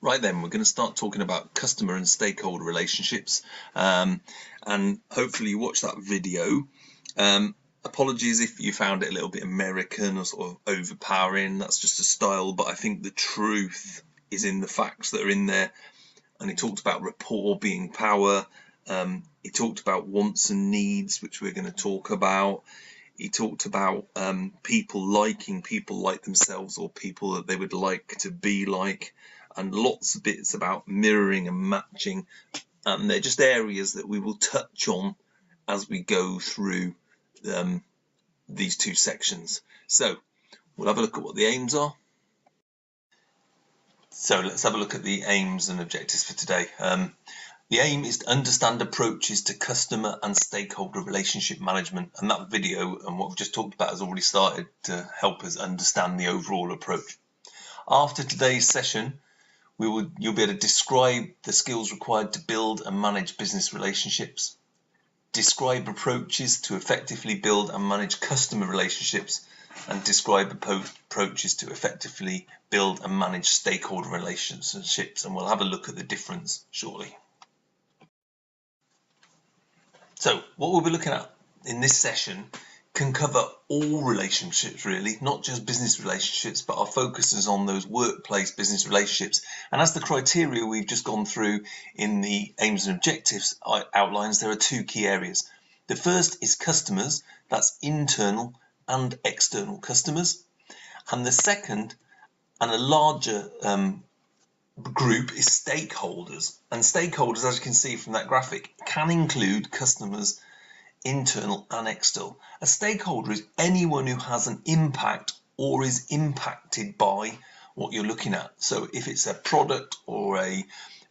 Right then, we're going to start talking about customer and stakeholder relationships, and hopefully you watch that video. Apologies if you found it a little bit American or sort of overpowering. That's just a style, but I think the truth is in the facts that are in there. And he talked about rapport being power. He talked about wants and needs, which we're going to talk about. He talked about people liking people like themselves or people that they would like to be like, and lots of bits about mirroring and matching. And they're just areas that we will touch on as we go through these two sections. So we'll have a look at what the aims are. So let's have a look at the aims and objectives for today. The aim is to understand approaches to customer and stakeholder relationship management, and that video and what we've just talked about has already started to help us understand the overall approach. After today's session, you'll be able to describe the skills required to build and manage business relationships, describe approaches to effectively build and manage customer relationships, and describe approaches to effectively build and manage stakeholder relationships, and we'll have a look at the difference shortly. So what we'll be looking at in this session can cover all relationships really, not just business relationships, but our focus is on those workplace business relationships. And as the criteria we've just gone through in the aims and objectives outlines, there are two key areas. The first is customers, that's internal and external customers. And the second, and a larger group, is stakeholders. And stakeholders, as you can see from that graphic, can include customers, internal and external. A stakeholder is anyone who has an impact or is impacted by what you're looking at. So if it's a product or a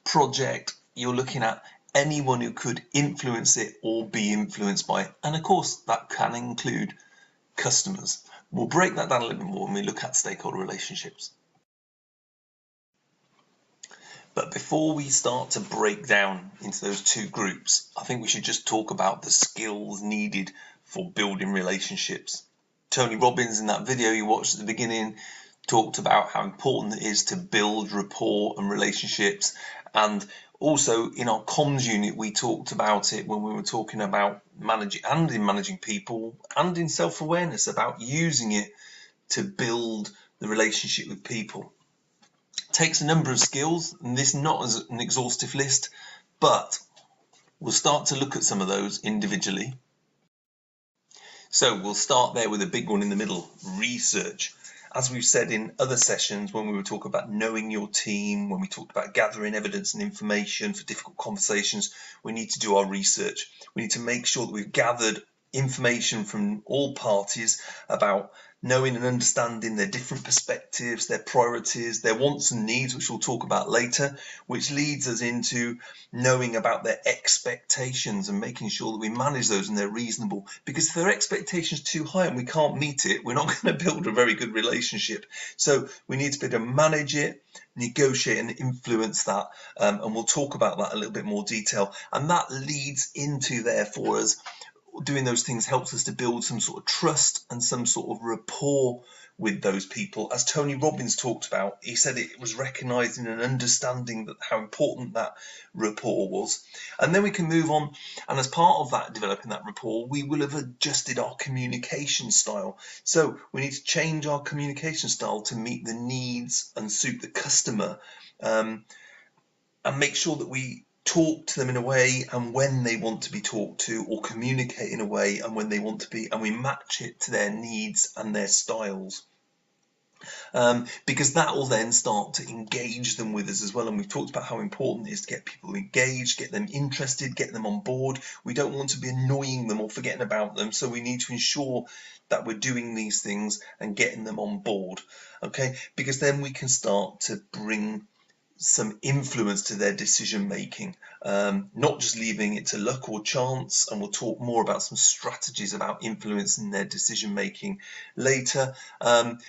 project, you're looking at anyone who could influence it or be influenced by it. And of course, that can include customers. We'll break that down a little bit more when we look at stakeholder relationships. But before we start to break down into those two groups, I think we should just talk about the skills needed for building relationships. Tony Robbins, in that video you watched at the beginning, talked about how important it is to build rapport and relationships. And also in our comms unit, we talked about it when we were talking about managing people and in self-awareness, about using it to build the relationship with people. Takes a number of skills, and this is not as an exhaustive list, but we'll start to look at some of those individually. So we'll start there with a big one in the middle, research. As we've said in other sessions, when we were talking about knowing your team, when we talked about gathering evidence and information for difficult conversations, we need to do our research. We need to make sure that we've gathered information from all parties about knowing and understanding their different perspectives, their priorities, their wants and needs, which we'll talk about later, which leads us into knowing about their expectations and making sure that we manage those and they're reasonable. Because if their expectations are too high and we can't meet it, we're not going to build a very good relationship. So we need to be able to manage it, negotiate and influence that, and we'll talk about that in a little bit more detail. And that leads into, therefore, us doing those things helps us to build some sort of trust and some sort of rapport with those people. As Tony Robbins talked about, he said it was recognizing and understanding that how important that rapport was. And then we can move on, and as part of that, developing that rapport, we will have adjusted our communication style. So we need to change our communication style to meet the needs and suit the customer, and make sure that we talk to them in a way and when they want to be talked to, or communicate in a way and when they want to be, and we match it to their needs and their styles. Because that will then start to engage them with us as well. And we've talked about how important it is to get people engaged, get them interested, get them on board. We don't want to be annoying them or forgetting about them. So we need to ensure that we're doing these things and getting them on board. Okay, because then we can start to bring some influence to their decision making, not just leaving it to luck or chance. And we'll talk more about some strategies about influencing their decision making later. And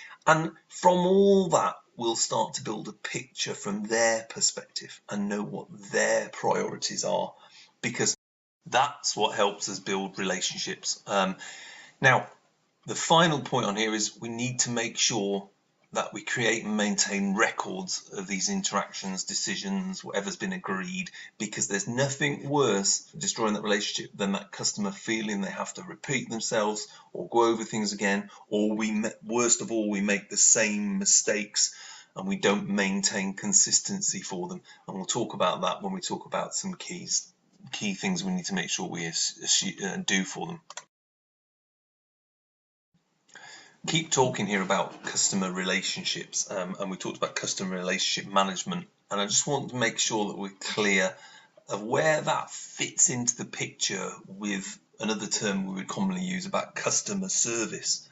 from all that, we'll start to build a picture from their perspective and know what their priorities are, because that's what helps us build relationships. Now, the final point on here is we need to make sure that we create and maintain records of these interactions, decisions, whatever's been agreed, because there's nothing worse for destroying that relationship than that customer feeling they have to repeat themselves or go over things again, or worst of all, we make the same mistakes and we don't maintain consistency for them. And we'll talk about that when we talk about some key things we need to make sure we do for them. Keep talking here about customer relationships, and we talked about customer relationship management, and I just want to make sure that we're clear of where that fits into the picture with another term we would commonly use about customer service.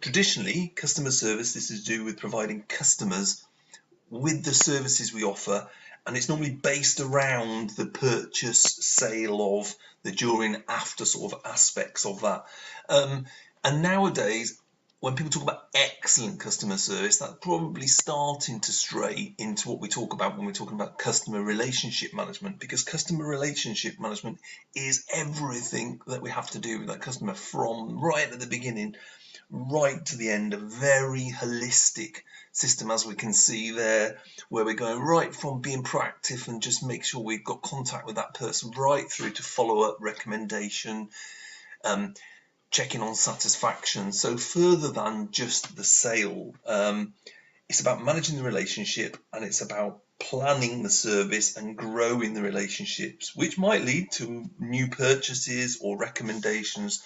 Traditionally, customer service, this is to do with providing customers with the services we offer, and it's normally based around the purchase, sale of, the during, after sort of aspects of that. And nowadays, when people talk about excellent customer service, that's probably starting to stray into what we talk about when we're talking about customer relationship management, because customer relationship management is everything that we have to do with that customer from right at the beginning right to the end. A very holistic system, as we can see there, where we're going right from being proactive and just make sure we've got contact with that person right through to follow-up, recommendation, checking on satisfaction. So further than just the sale, it's about managing the relationship, and it's about planning the service and growing the relationships, which might lead to new purchases or recommendations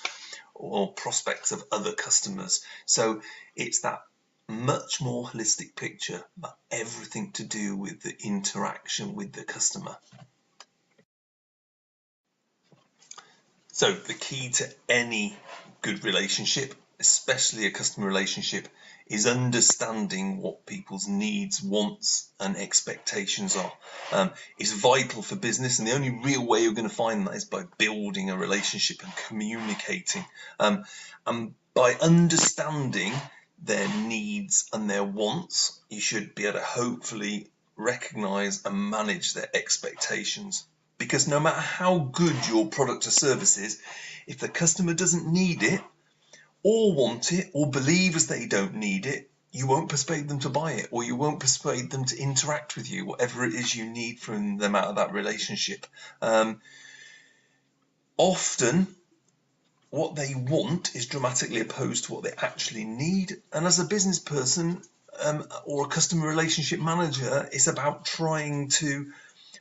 or prospects of other customers. So it's that much more holistic picture about everything to do with the interaction with the customer. So the key to any good relationship, especially a customer relationship, is understanding what people's needs, wants and expectations are. It's vital for business, and the only real way you're going to find that is by building a relationship and communicating. And by understanding their needs and their wants, you should be able to hopefully recognize and manage their expectations. Because no matter how good your product or service is, if the customer doesn't need it, or want it, or believes they don't need it, you won't persuade them to buy it, or you won't persuade them to interact with you, whatever it is you need from them out of that relationship. Often, what they want is dramatically opposed to what they actually need. And as a business person or a customer relationship manager, it's about trying to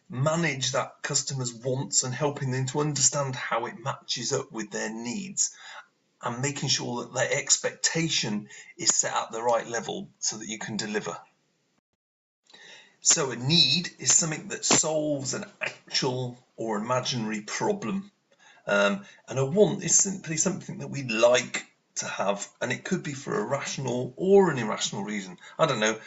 manage that customer's wants and helping them to understand how it matches up with their needs, and making sure that their expectation is set at the right level so that you can deliver. So a need is something that solves an actual or imaginary problem. And a want is simply something that we'd like to have, and it could be for a rational or an irrational reason. I don't know,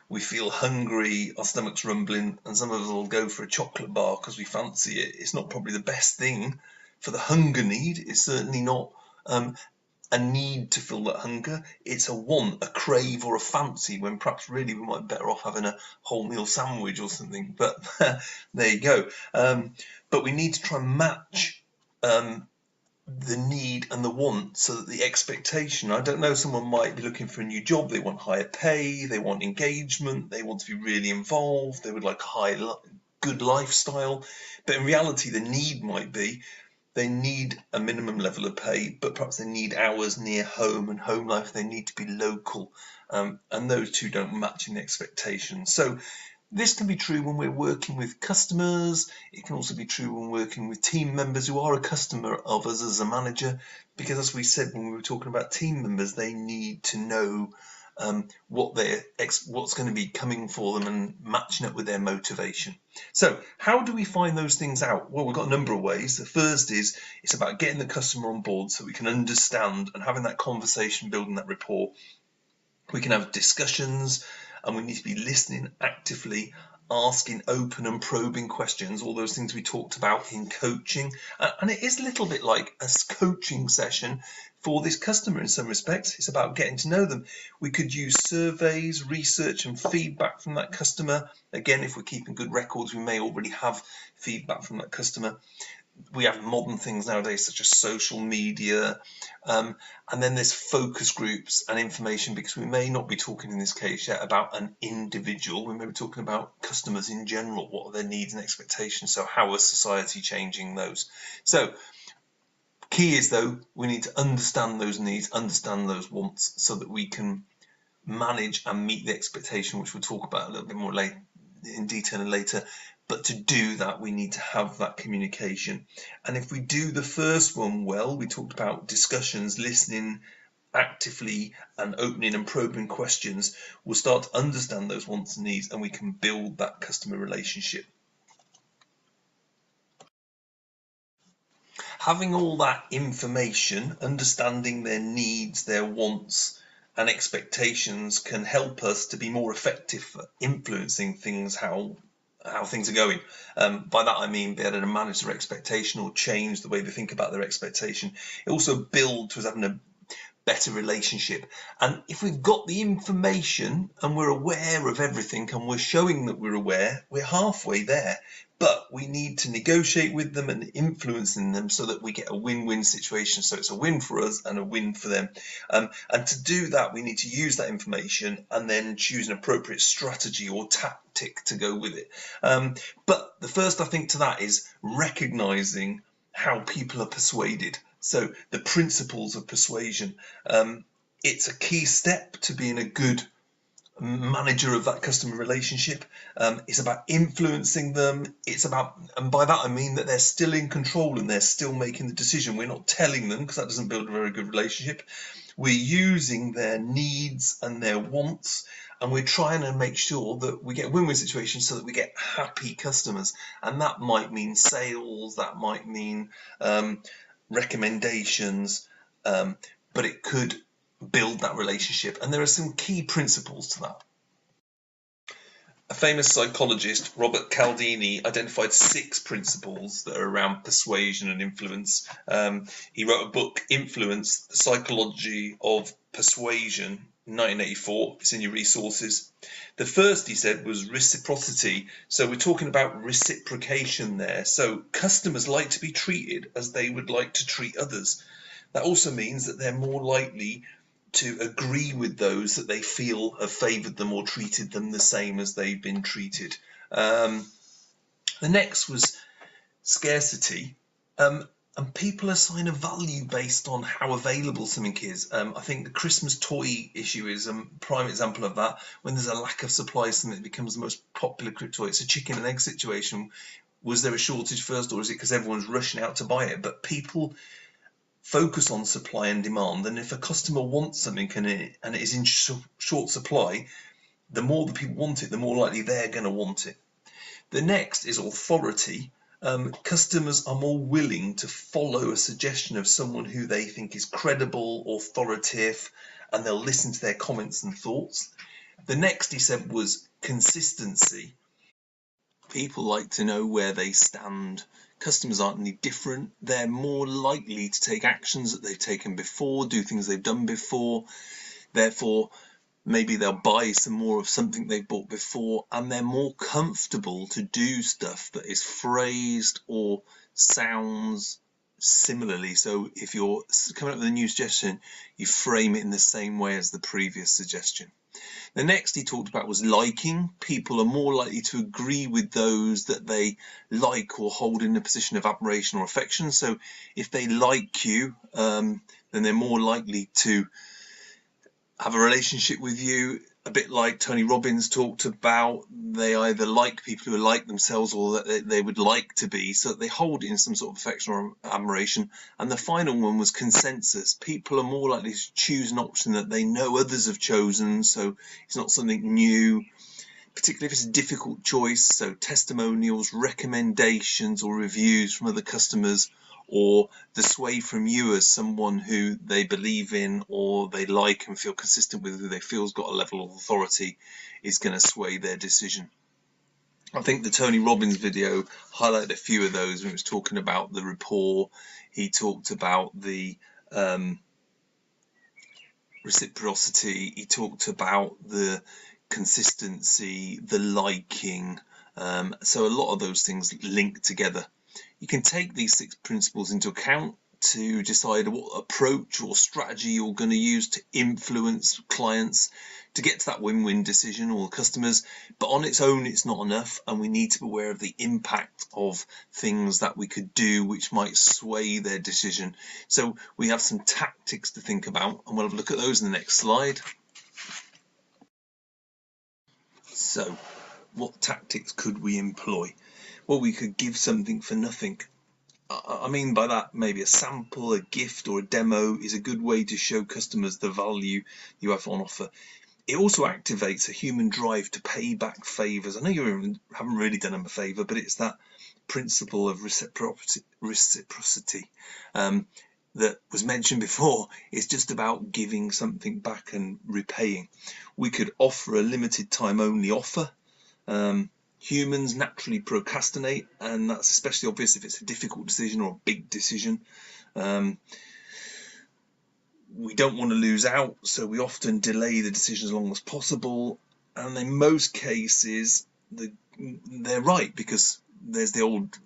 we feel hungry, our stomach's rumbling, and some of us will go for a chocolate bar because we fancy it. It's not probably the best thing for the hunger need. It's certainly not a need to fill that hunger. It's a want, a crave, or a fancy, when perhaps really we might be better off having a wholemeal sandwich or something. But there you go. But we need to try and match the need and the want so that the expectation, I don't know, someone might be looking for a new job, they want higher pay, they want engagement, they want to be really involved, they would like a good lifestyle, but in reality the need might be they need a minimum level of pay, but perhaps they need hours near home and home life, they need to be local, and those two don't match in the expectations. So this can be true when we're working with customers. It can also be true when working with team members who are a customer of us as a manager, because as we said when we were talking about team members, they need to know what's going to be coming for them and matching up with their motivation. So how do we find those things out? Well, we've got a number of ways. The first is it's about getting the customer on board so we can understand and having that conversation, building that rapport. We can have discussions, and we need to be listening actively, asking open and probing questions, all those things we talked about in coaching. And it is a little bit like a coaching session for this customer in some respects. It's about getting to know them. We could use surveys, research and feedback from that customer. Again, if we're keeping good records, we may already have feedback from that customer. we have modern things nowadays such as social media, and then there's focus groups and information, because we may not be talking in this case yet about an individual. We may be talking about customers in general. What are their needs and expectations? So how is society changing those? So key is, though, we need to understand those needs, understand those wants, so that we can manage and meet the expectation, which we'll talk about a little bit more in detail later. But to do that, we need to have that communication. And if we do the first one well, we talked about discussions, listening actively and opening and probing questions, we'll start to understand those wants and needs, and we can build that customer relationship. Having all that information, understanding their needs, their wants and expectations, can help us to be more effective for influencing things, how things are going. By that I mean be able to manage their expectation or change the way they think about their expectation. It also builds towards having a better relationship. And if we've got the information and we're aware of everything and we're showing that we're aware, we're halfway there. But we need to negotiate with them and influencing them so that we get a win-win situation. So it's a win for us and a win for them. And to do that, we need to use that information and then choose an appropriate strategy or tactic to go with it. But the first, I think, to that is recognizing how people are persuaded. So the principles of persuasion. It's a key step to being a good manager of that customer relationship. It's about influencing them. It's about, and by that I mean that they're still in control and they're still making the decision. We're not telling them, because that doesn't build a very good relationship. We're using their needs and their wants, and we're trying to make sure that we get a win-win situation so that we get happy customers. And that might mean sales, that might mean recommendations, but it could build that relationship. And there are some key principles to that. A famous psychologist, Robert Cialdini, identified 6 principles that are around persuasion and influence. He wrote a book, Influence, The Psychology of Persuasion, in 1984. It's in your resources. The first, he said, was reciprocity. So we're talking about reciprocation there. So customers like to be treated as they would like to treat others. That also means that they're more likely to agree with those that they feel have favoured them or treated them the same as they've been treated. The next was scarcity. And people assign a value based on how available something is. I think the Christmas toy issue is a prime example of that. When there's a lack of supply, something that becomes the most popular toy. It's a chicken and egg situation. Was there a shortage first, or is it because everyone's rushing out to buy it? But people focus on supply and demand, and if a customer wants something and it is in short supply, the more the people want it, the more likely they're going to want it. The next is authority. Customers are more willing to follow a suggestion of someone who they think is credible, authoritative, and they'll listen to their comments and thoughts. The next, he said, was consistency. People like to know where they stand. Customers aren't any different. They're more likely to take actions that they've taken before, do things they've done before. Therefore, maybe they'll buy some more of something they've bought before, and they're more comfortable to do stuff that is phrased or sounds similarly. So if you're coming up with a new suggestion, you frame it in the same way as the previous suggestion. The next he talked about was liking. People are more likely to agree with those that they like or hold in a position of admiration or affection. So if they like you, then they're more likely to have a relationship with you. A bit like Tony Robbins talked about, they either like people who are like themselves or that they would like to be, so that they hold it in some sort of affection or admiration. And the final one was consensus. People are more likely to choose an option that they know others have chosen, so it's not something new, particularly if it's a difficult choice. So testimonials, recommendations or reviews from other customers, or the sway from you as someone who they believe in or they like and feel consistent with, who they feel has got a level of authority, is going to sway their decision. I think the Tony Robbins video highlighted a few of those when he was talking about the rapport. He talked about the reciprocity. He talked about the consistency, the liking. So a lot of those things link together. you can take these 6 principles into account to decide what approach or strategy you're going to use to influence clients to get to that win-win decision or customers. But on its own, it's not enough, and we need to be aware of the impact of things that we could do which might sway their decision. So we have some tactics to think about, and we'll have a look at those in the next slide. So what tactics could we employ? Well, we could give something for nothing. I mean by that, maybe a sample, a gift, or a demo is a good way to show customers the value you have on offer. It also activates a human drive to pay back favours. I know you haven't really done them a favour, but it's that principle of reciprocity that was mentioned before. It's just about giving something back and repaying. We could offer a limited time only offer. Humans naturally procrastinate, and that's especially obvious if it's a difficult decision or a big decision. We don't want to lose out, so we often delay the decision as long as possible, and in most cases they're right, because there's the old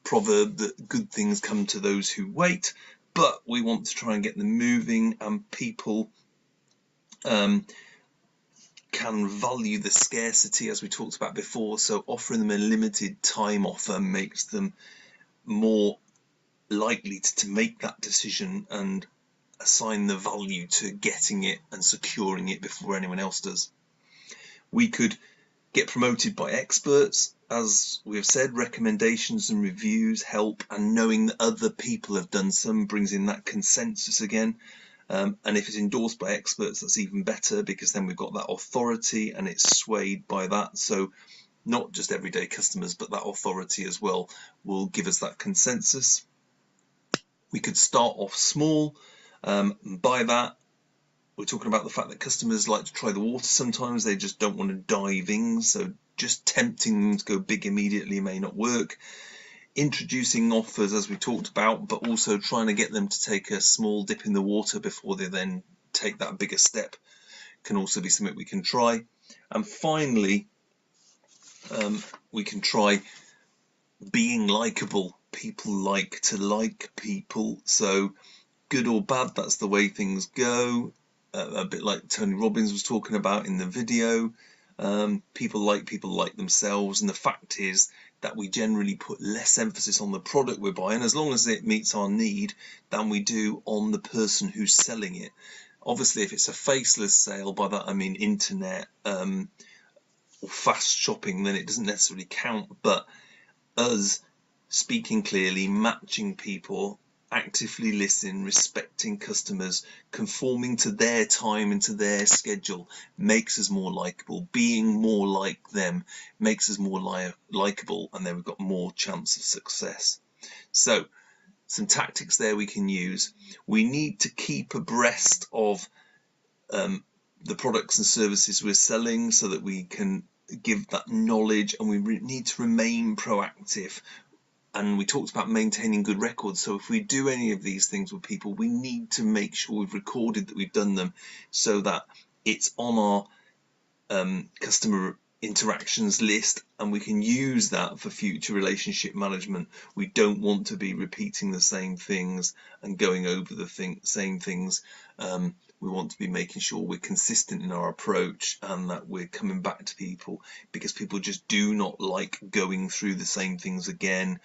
proverb that good things come to those who wait. But we want to try and get them moving, and people can value the scarcity, as we talked about before. So offering them a limited time offer makes them more likely to make that decision and assign the value to getting it and securing it before anyone else does. We could get promoted by experts. As we have said, recommendations and reviews help, and knowing that other people have done some brings in that consensus again. And if it's endorsed by experts, that's even better, because then we've got that authority and it's swayed by that. So not just everyday customers, but that authority as well will give us that consensus. We could start off small. By that, we're talking about the fact that customers like to try the water sometimes. They just don't want to dive in. So just tempting them to go big immediately may not work. Introducing offers, as we talked about, but also trying to get them to take a small dip in the water before they then take that bigger step can also be something we can try. And finally, we can try being likable. People like to like people, so good or bad, that's the way things go. A bit like Tony Robbins was talking about in the video. People like themselves, and the fact is that we generally put less emphasis on the product we're buying, as long as it meets our need, than we do on the person who's selling it. Obviously, if it's a faceless sale, by that I mean internet or fast shopping, then it doesn't necessarily count. But us speaking clearly, matching people, actively listening, respecting customers, conforming to their time and to their schedule makes us more likable. Being more like them makes us more likable, and then we've got more chance of success. So some tactics there we can use. We need to keep abreast of the products and services we're selling so that we can give that knowledge, and we need to remain proactive. And we talked about maintaining good records. So if we do any of these things with people, we need to make sure we've recorded that we've done them, so that it's on our customer interactions list, and we can use that for future relationship management. We don't want to be repeating the same things and going over the same things. We want to be making sure we're consistent in our approach, and that we're coming back to people, because people just do not like going through the same things again.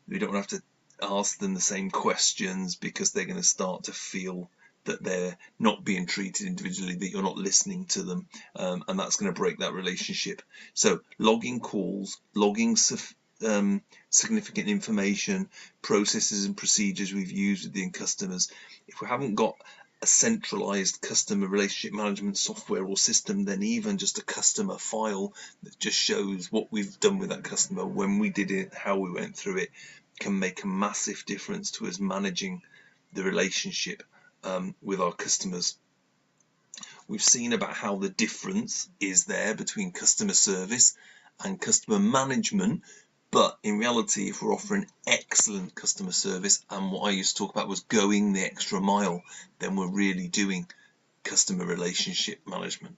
We don't have to ask them the same questions, because they're going to start to feel that they're not being treated individually, that you're not listening to them, and that's going to break that relationship. So logging calls, logging significant information, processes and procedures we've used with the customers. If we haven't got a centralized customer relationship management software or system, then even just a customer file that just shows what we've done with that customer, when we did it, how we went through it, can make a massive difference to us managing the relationship with our customers. We've seen about how the difference is there between customer service and customer management, but in reality, if we're offering excellent customer service, and what I used to talk about was going the extra mile, then we're really doing customer relationship management.